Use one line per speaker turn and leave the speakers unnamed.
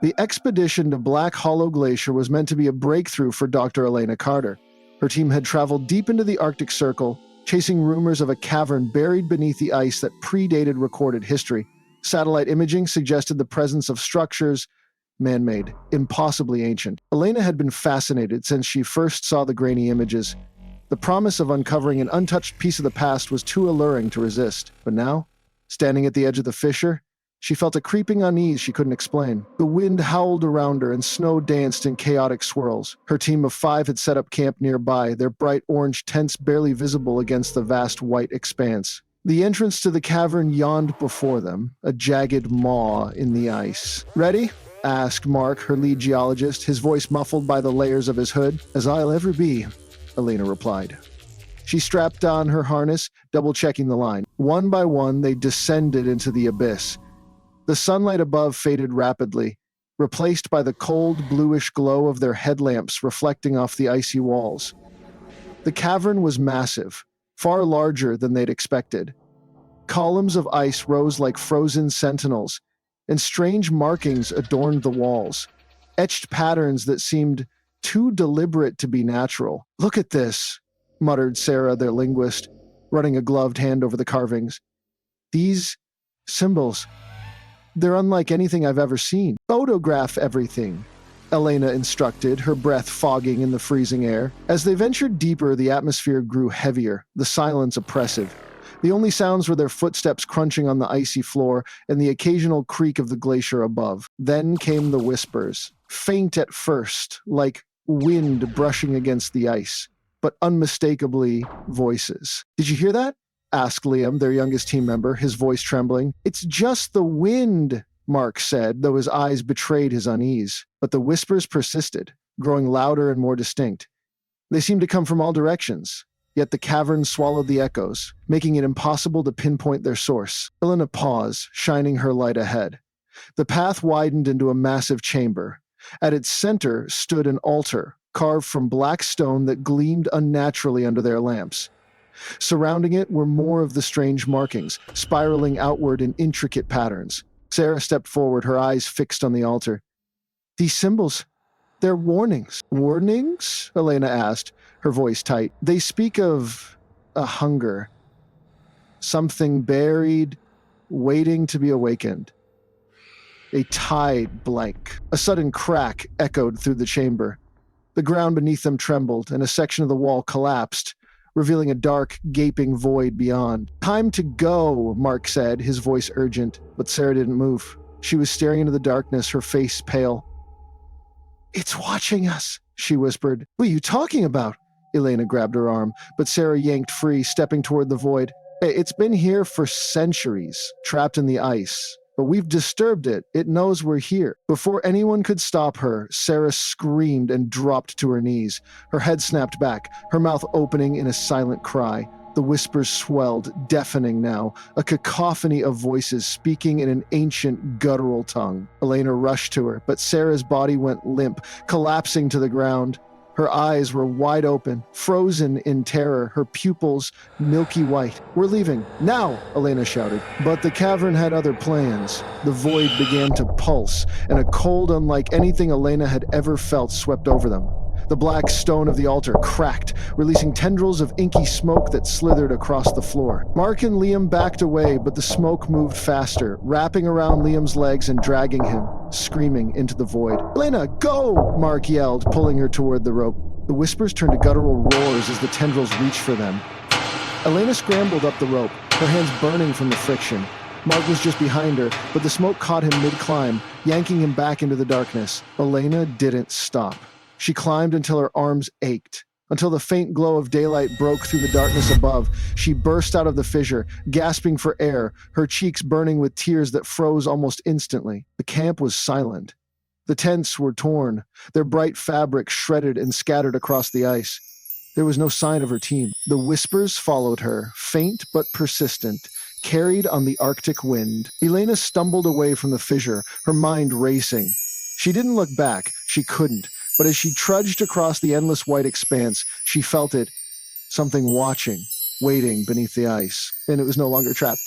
The expedition to Black Hollow Glacier was meant to be a breakthrough for Dr. Elena Carter. Her team had traveled deep into the Arctic Circle, chasing rumors of a cavern buried beneath the ice that predated recorded history. Satellite imaging suggested the presence of structures, man-made, impossibly ancient. Elena had been fascinated since she first saw the grainy images. The promise of uncovering an untouched piece of the past was too alluring to resist. But now, standing at the edge of the fissure, she felt a creeping unease she couldn't explain. The wind howled around her and snow danced in chaotic swirls. Her team of 5 had set up camp nearby, their bright orange tents barely visible against the vast white expanse. The entrance to the cavern yawned before them, a jagged maw in the ice. "Ready?" asked Mark, her lead geologist, his voice muffled by the layers of his hood. "As I'll ever be," Elena replied. She strapped on her harness, double-checking the line. One by one, they descended into the abyss. The sunlight above faded rapidly, replaced by the cold, bluish glow of their headlamps reflecting off the icy walls. The cavern was massive, far larger than they'd expected. Columns of ice rose like frozen sentinels, and strange markings adorned the walls, etched patterns that seemed too deliberate to be natural. "Look at this," muttered Sarah, their linguist, running a gloved hand over the carvings. "These symbols, they're unlike anything I've ever seen. Photograph everything," Elena instructed, her breath fogging in the freezing air. As they ventured deeper, the atmosphere grew heavier, the silence oppressive. The only sounds were their footsteps crunching on the icy floor and the occasional creak of the glacier above. Then came the whispers, faint at first, like wind brushing against the ice, but unmistakably voices. "Did you hear that?" asked Liam, their youngest team member, his voice trembling. "It's just the wind," Mark said, though his eyes betrayed his unease. But the whispers persisted, growing louder and more distinct. They seemed to come from all directions, yet the cavern swallowed the echoes, making it impossible to pinpoint their source. Elena paused, shining her light ahead. The path widened into a massive chamber. At its center stood an altar, carved from black stone that gleamed unnaturally under their lamps. Surrounding it were more of the strange markings, spiraling outward in intricate patterns. Sarah stepped forward, her eyes fixed on the altar. "These symbols, they're warnings." "Warnings?" Elena asked, her voice tight. "They speak of a hunger. Something buried, waiting to be awakened." A tide blank. A sudden crack echoed through the chamber. The ground beneath them trembled, and a section of the wall collapsed, revealing a dark, gaping void beyond. "Time to go," Mark said, his voice urgent, but Sarah didn't move. She was staring into the darkness, her face pale. "It's watching us," she whispered. "What are you talking about?" Elena grabbed her arm, but Sarah yanked free, stepping toward the void. "Hey, it's been here for centuries, trapped in the ice. But we've disturbed it. It knows we're here." Before anyone could stop her, Sarah screamed and dropped to her knees. Her head snapped back, her mouth opening in a silent cry. The whispers swelled, deafening now, a cacophony of voices speaking in an ancient, guttural tongue. Elena rushed to her, but Sarah's body went limp, collapsing to the ground. Her eyes were wide open, frozen in terror, her pupils milky white. "We're leaving, now!" Elena shouted. But the cavern had other plans. The void began to pulse, and a cold unlike anything Elena had ever felt swept over them. The black stone of the altar cracked, releasing tendrils of inky smoke that slithered across the floor. Mark and Liam backed away, but the smoke moved faster, wrapping around Liam's legs and dragging him, screaming into the void. "Elena, go!" Mark yelled, pulling her toward the rope. The whispers turned to guttural roars as the tendrils reached for them. Elena scrambled up the rope, her hands burning from the friction. Mark was just behind her, but the smoke caught him mid-climb, yanking him back into the darkness. Elena didn't stop. She climbed until her arms ached. Until the faint glow of daylight broke through the darkness above, she burst out of the fissure, gasping for air, her cheeks burning with tears that froze almost instantly. The camp was silent. The tents were torn, their bright fabric shredded and scattered across the ice. There was no sign of her team. The whispers followed her, faint but persistent, carried on the Arctic wind. Elena stumbled away from the fissure, her mind racing. She didn't look back, she couldn't. But as she trudged across the endless white expanse, she felt it, something watching, waiting beneath the ice, and it was no longer trapped.